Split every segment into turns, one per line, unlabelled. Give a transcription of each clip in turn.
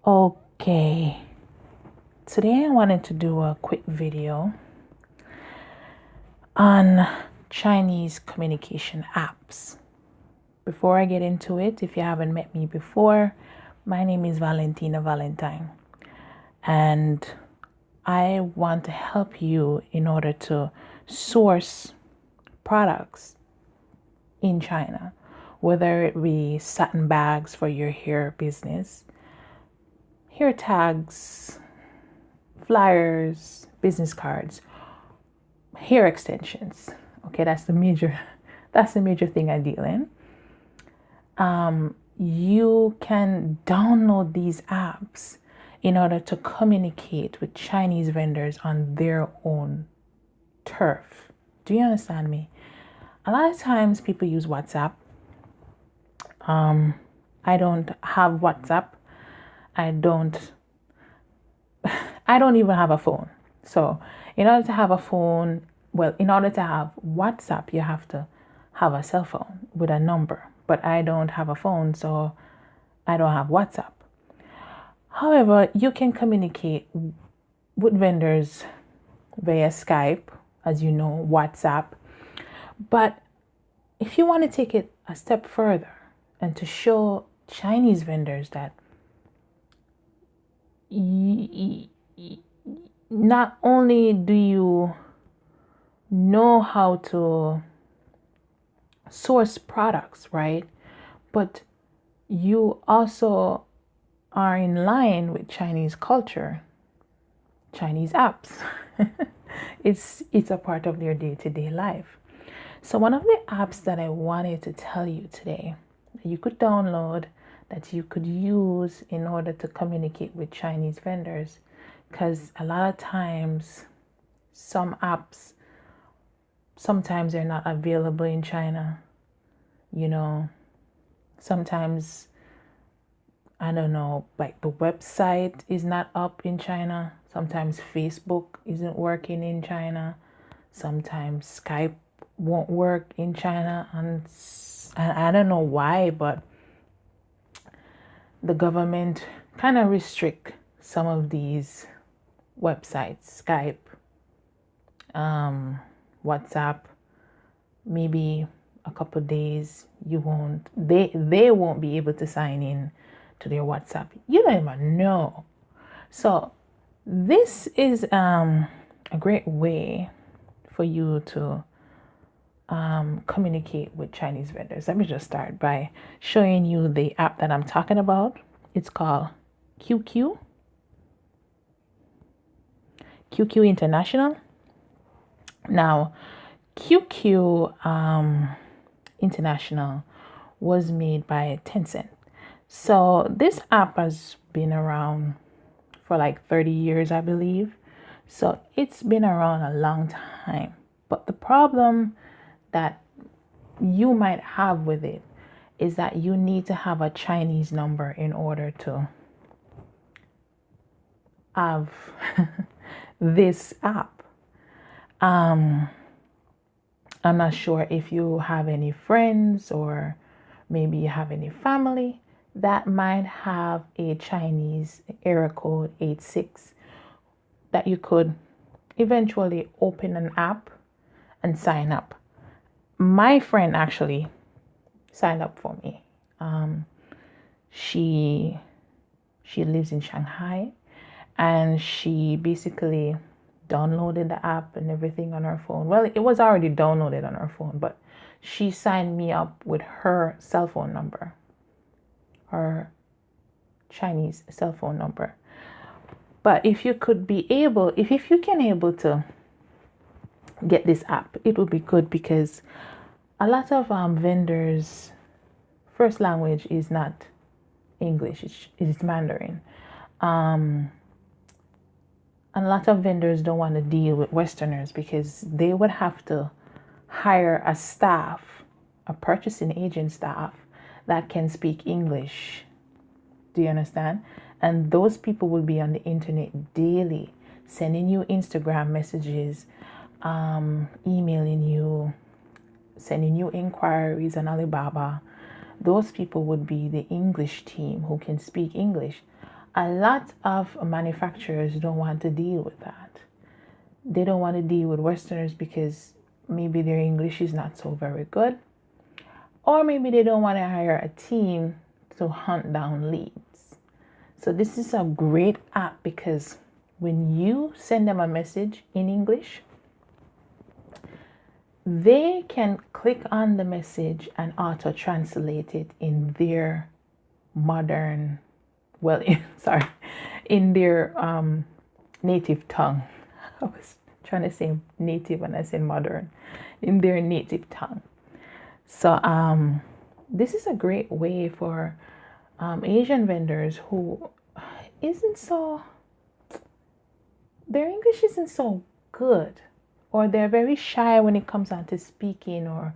Okay, today I wanted to do a quick video on Chinese communication apps. Before I get into it, if you haven't met me before, my name is Valentina Valentine, and I want to help you in order to source products in China, whether it be satin bags for your hair business, hair tags, flyers, business cards, hair extensions. Okay, that's the major thing I deal in. You can download these apps in order to communicate with Chinese vendors on their own turf. Do you understand me? A lot of times people use WhatsApp. I don't have WhatsApp. I don't I don't even have a phone. So, in order to have a phone, in order to have WhatsApp, you have to have a cell phone with a number. But I don't have a phone, so I don't have WhatsApp. However, you can communicate with vendors via Skype, as you know, WhatsApp. But if you want to take it a step further and to show Chinese vendors that not only do you know how to source products, right? But you also are in line with Chinese culture, Chinese apps. It's a part of their day-to-day life. So one of the apps that I wanted to tell you today that you could download, that you could use in order to communicate with Chinese vendors, because a lot of times some apps sometimes they're not available in China. Sometimes, I don't know, like the website is not up in China. Sometimes Facebook isn't working in China. Sometimes Skype won't work in China. And I don't know why, but the government kind of restrict some of these websites, Skype, WhatsApp. Maybe a couple days they won't be able to sign in to their WhatsApp. You don't even know. So this is a great way for you to communicate with Chinese vendors. Let me just start by showing you the app that I'm talking about. It's called QQ International. Now, QQ International was made by Tencent. So this app has been around for like 30 years, I believe. So it's been around a long time. But the problem that you might have with it is that you need to have a Chinese number in order to have this app. I'm not sure if you have any friends or maybe you have any family that might have a Chinese area code 86 that you could eventually open an app and sign up. My friend actually signed up for me. She lives in Shanghai, and she basically downloaded the app and everything on her phone. Well, it was already downloaded on her phone, but she signed me up with her cell phone number, her Chinese cell phone number. But if you can able to get this app, it would be good, because a lot of vendors' first language is not English, it's Mandarin. And a lot of vendors don't want to deal with Westerners because they would have to hire a purchasing agent staff that can speak English. Do you understand? And those people will be on the internet daily, sending you Instagram messages, emailing you, sending you inquiries on Alibaba. Those people would be the English team who can speak English. A lot of manufacturers don't want to deal with that. They don't want to deal with Westerners because maybe their English is not so very good, or maybe they don't want to hire a team to hunt down leads. So this is a great app because when you send them a message in English, they can click on the message and auto translate it in their modern, well, sorry, in their native tongue. I was trying to say native and I said modern, in their native tongue. So this is a great way for Asian vendors who their English isn't so good, or they're very shy when it comes down to speaking or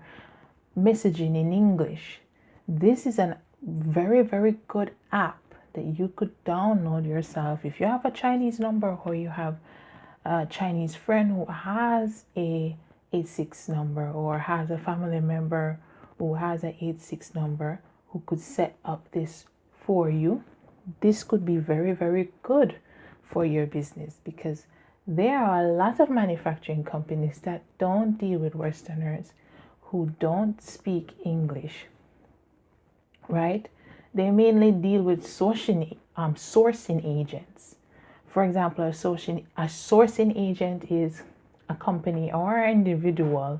messaging in English. This is a very, very good app that you could download yourself. If you have a Chinese number or you have a Chinese friend who has a 86 number, or has a family member who has an 86 number who could set up this for you, this could be very, very good for your business, because there are a lot of manufacturing companies that don't deal with Westerners who don't speak English, right? They mainly deal with sourcing agents. For example, a sourcing agent is a company or an individual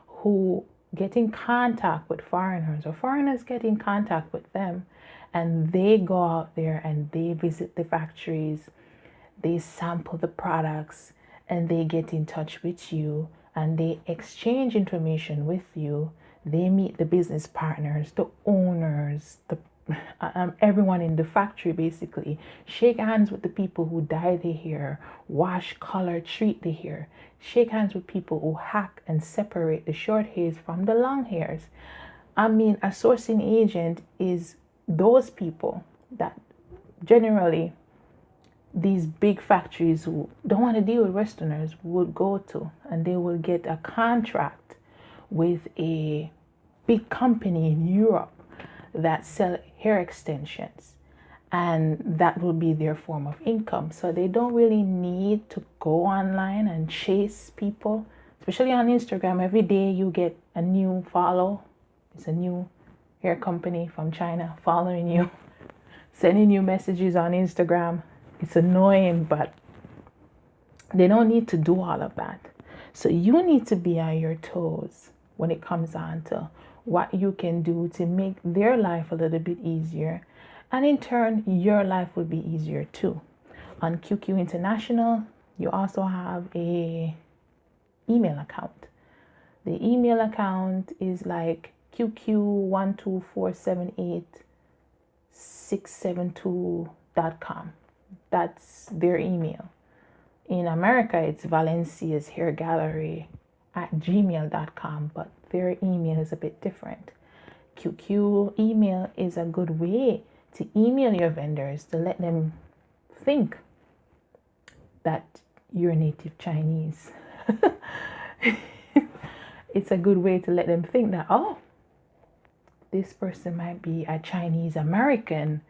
who get in contact with foreigners, or foreigners get in contact with them, and they go out there and they visit the factories, they sample the products, and they get in touch with you and they exchange information with you. They meet the business partners, the owners, everyone in the factory, basically shake hands with the people who dye the hair, wash, color, treat the hair, shake hands with people who hack and separate the short hairs from the long hairs. I mean, a sourcing agent is those people that generally these big factories who don't want to deal with Westerners would go to, and they will get a contract with a big company in Europe that sell hair extensions, and that will be their form of income. So they don't really need to go online and chase people, especially on Instagram. Every day you get a new follow. It's a new hair company from China following you, sending you messages on Instagram. It's annoying, but they don't need to do all of that. So you need to be on your toes when it comes on to what you can do to make their life a little bit easier. And in turn, your life will be easier too. On QQ International, you also have a email account. The email account is like QQ12478672672.com. That's their email. In America, it's Valencia's Hair Gallery at gmail.com, but their email is a bit different. QQ email is a good way to email your vendors to let them think that you're native Chinese. It's a good way to let them think that, oh, this person might be a Chinese American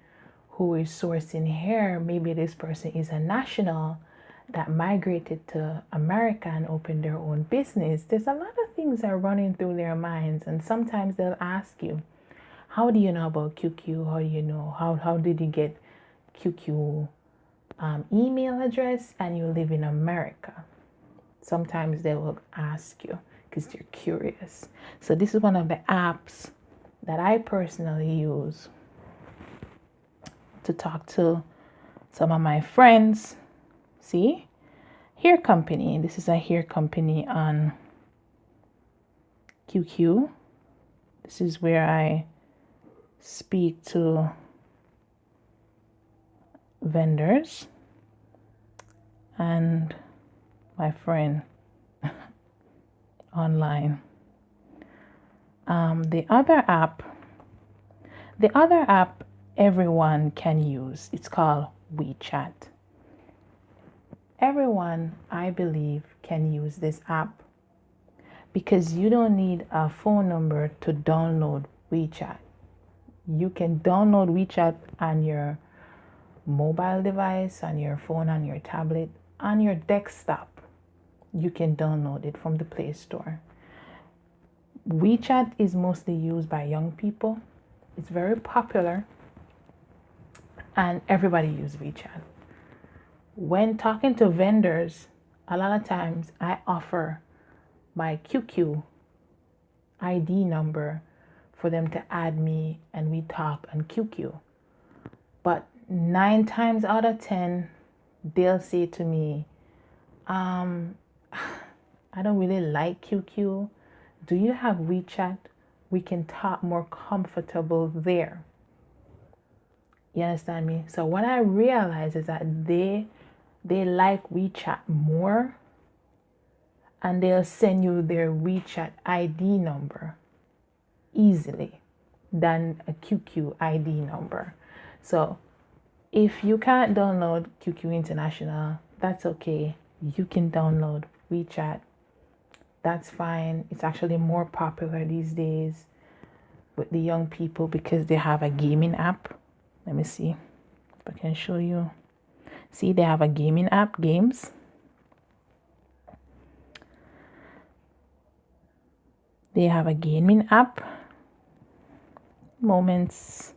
who is sourcing hair. Maybe this person is a national that migrated to America and opened their own business. There's a lot of things that are running through their minds, and sometimes they'll ask you, how do you know about QQ? How do you know? How did you get QQ email address and you live in America? Sometimes they will ask you because they're curious. So this is one of the apps that I personally use to talk to some of my friends. See, hair company. This is a hair company on QQ. This is where I speak to vendors and my friend online. The other app everyone can use. It's called WeChat. Everyone, I believe, can use this app because you don't need a phone number to download WeChat. You can download WeChat on your mobile device, on your phone, on your tablet, on your desktop. You can download it from the Play Store. WeChat is mostly used by young people. It's very popular and everybody uses WeChat. When talking to vendors, a lot of times I offer my QQ ID number for them to add me and we talk on QQ. But 9 times out of 10, they'll say to me, I don't really like QQ. Do you have WeChat? We can talk more comfortable there. You understand me? So what I realize is that they like WeChat more, and they'll send you their WeChat ID number easily than a QQ ID number. So if you can't download QQ International, that's okay. You can download WeChat. That's fine. It's actually more popular these days with the young people because they have a gaming app. Let me see if I can show you. See, they have a gaming app, games. They have a gaming app. Moments.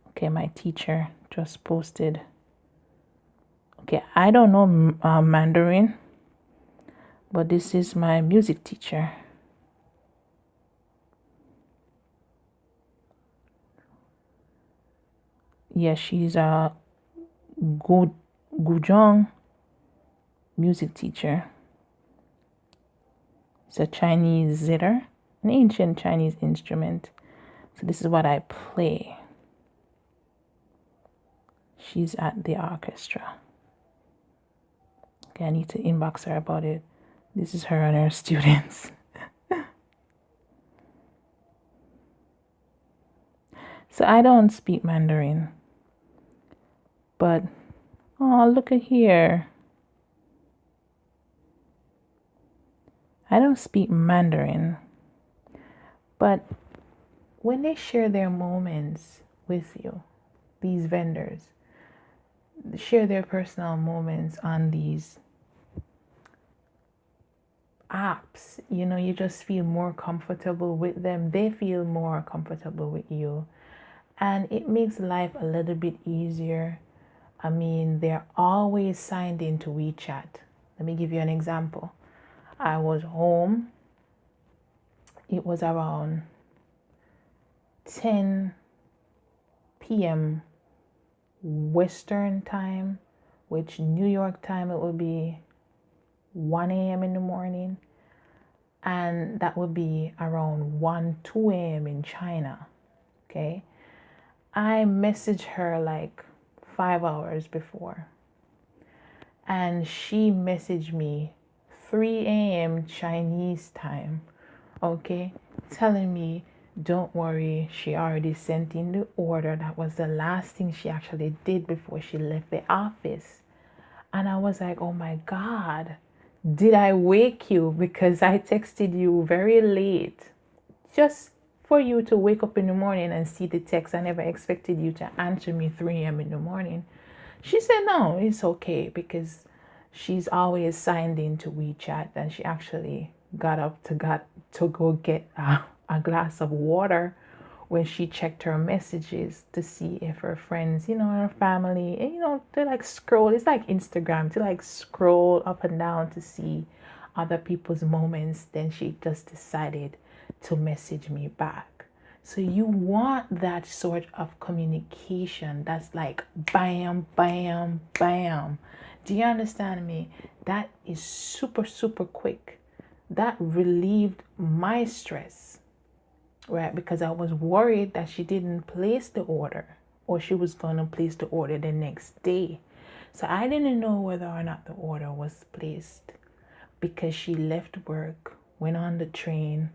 Okay, my teacher just posted. Okay, I don't know Mandarin, but this is my music teacher. Yeah, she's a Guzheng music teacher. It's a Chinese zither, an ancient Chinese instrument. So this is what I play. She's at the orchestra. Okay, I need to inbox her about it. This is her and her students. So I don't speak Mandarin. But, oh, look at here. I don't speak Mandarin. But when they share their moments with you, these vendors, share their personal moments on these apps, you just feel more comfortable with them. They feel more comfortable with you. And it makes life a little bit easier. I mean, they're always signed into WeChat. Let me give you an example. I was home. It was around 10 p.m. Western time, which New York time it would be 1 a.m. in the morning. And that would be around 2 a.m. in China. Okay. I messaged her like 5 hours before. And she messaged me 3 a.m. Chinese time. Okay. Telling me, don't worry, she already sent in the order. That was the last thing she actually did before she left the office. And I was like, oh my God, did I wake you? Because I texted you very late. Just for you to wake up in the morning and see the text. I never expected you to answer me 3 a.m. in the morning. She said, no, it's okay because she's always signed into WeChat, and she actually got up to go get a glass of water when she checked her messages to see if her friends, her family, and they like scroll. It's like Instagram, to like scroll up and down to see other people's moments. Then she just decided to message me back. So you want that sort of communication that's like bam, bam, bam. Do you understand me? That is super, super quick. That relieved my stress, right? Because I was worried that she didn't place the order, or she was going to place the order the next day. So I didn't know whether or not the order was placed because she left work, went on the train,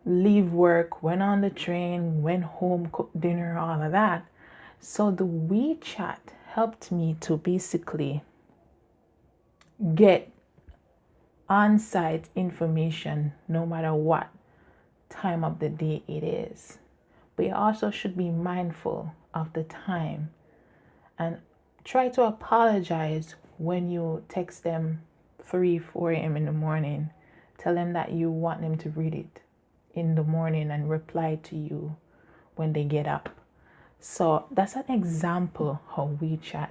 leave work, went on the train, went home, cooked dinner, all of that. So the WeChat helped me to basically get on-site information no matter what. time of the day it is. But you also should be mindful of the time and try to apologize when you text them 3, 4 a.m. in the morning. Tell them that you want them to read it in the morning and reply to you when they get up. So that's an example how WeChat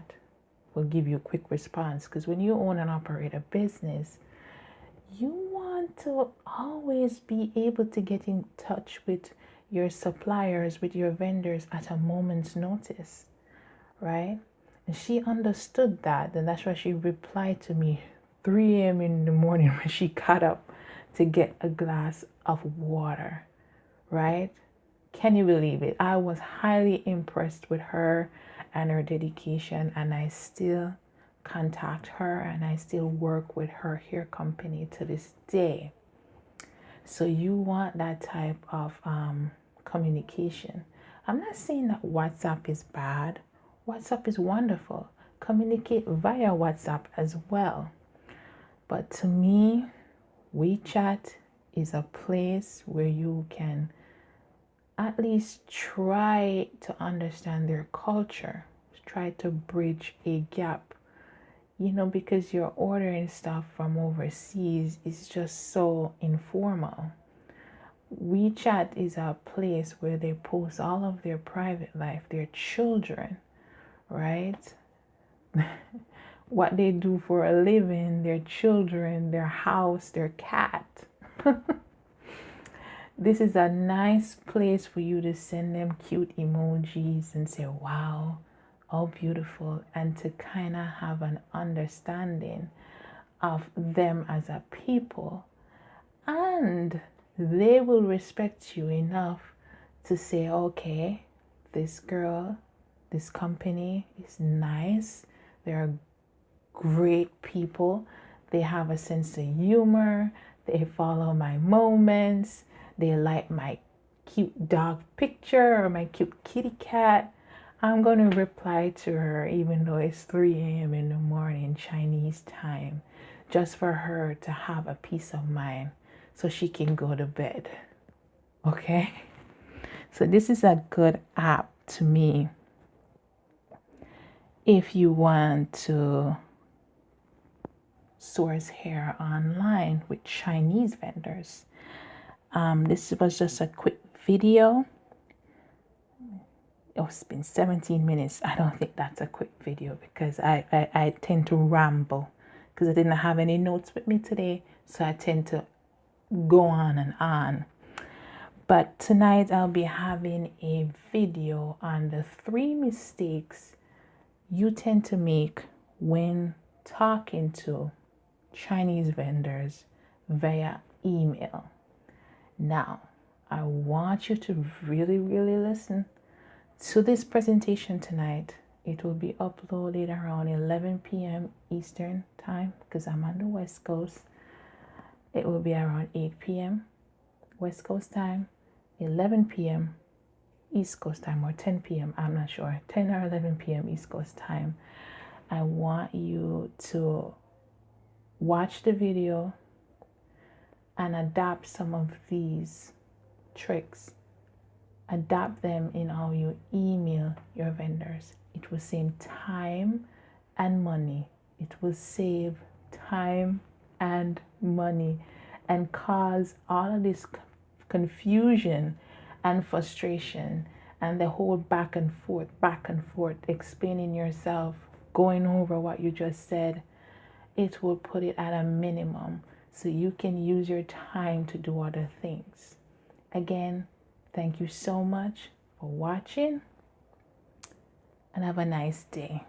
will give you a quick response. Because when you own and operate a business, you want to always be able to get in touch with your suppliers, with your vendors at a moment's notice, right? And she understood that, and that's why she replied to me 3 a.m. in the morning when she got up to get a glass of water, right? Can you believe it? I was highly impressed with her and her dedication, and I still contact her and I still work with her hair company to this day. So you want that type of communication. I'm not saying that WhatsApp is bad. WhatsApp is wonderful. Communicate via WhatsApp as well. But to me, WeChat is a place where you can at least try to understand their culture, try to bridge a gap, because you're ordering stuff from overseas is just so informal. WeChat is a place where they post all of their private life, their children, right? What they do for a living, their children, their house, their cat. This is a nice place for you to send them cute emojis and say, wow, how beautiful, and to kind of have an understanding of them as a people. And they will respect you enough to say, okay, this girl, this company is nice. They're great people. They have a sense of humor. They follow my moments. They like my cute dog picture or my cute kitty cat. I'm going to reply to her even though it's 3 a.m. in the morning Chinese time, just for her to have a peace of mind so she can go to bed. Okay? So this is a good app to me if you want to source hair online with Chinese vendors. This was just a quick video. Oh, it's been 17 minutes. I don't think that's a quick video because I tend to ramble because I didn't have any notes with me today. So I tend to go on and on. But tonight I'll be having a video on the 3 mistakes you tend to make when talking to Chinese vendors via email. Now, I want you to really, really listen to this presentation tonight. It will be uploaded around 11 p.m. Eastern time because I'm on the West Coast. It will be around 8 p.m. West Coast time, 11 p.m. East Coast time, or 10 p.m. I'm not sure, 10 or 11 p.m. East Coast time. I want you to watch the video and adapt some of these tricks. Adapt them in how you email your vendors. It will save time and money. It will save time and money and cause all of this confusion and frustration and the whole back and forth, explaining yourself, going over what you just said. It will put it at a minimum so you can use your time to do other things. Again, thank you so much for watching and have a nice day.